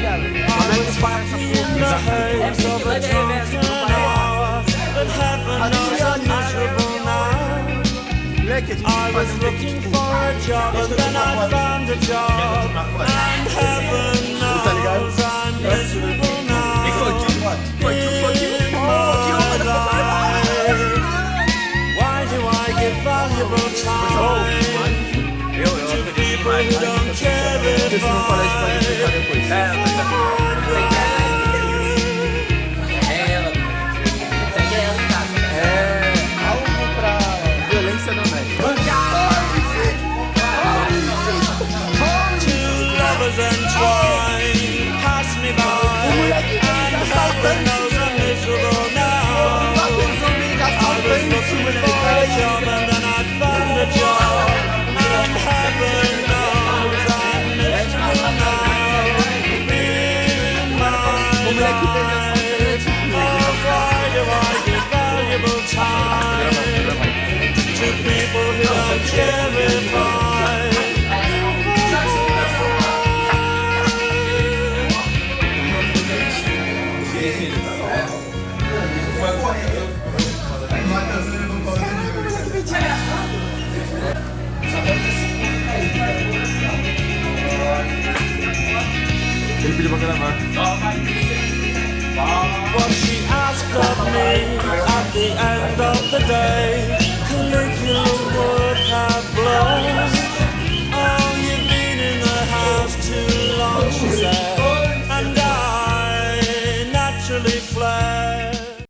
Como é que faz essa Moleque, a gente I was looking for a job, but then I found a job, and heaven knows I'm miserable now. In my life. Why do I give valuable time to people who don't care if algo pra violência doméstica. and trying pass me by, and heaven knows I'm miserable now. I was looking for a job and then I found a job, and heaven knows I'm miserable now. In my life, oh why do I give valuable time to people who don't care if I Ele pediu pra gravar. What she asked of me at the end of the day, Caligula would have blown. Oh, you've been in the house too long, she said, and I naturally fled.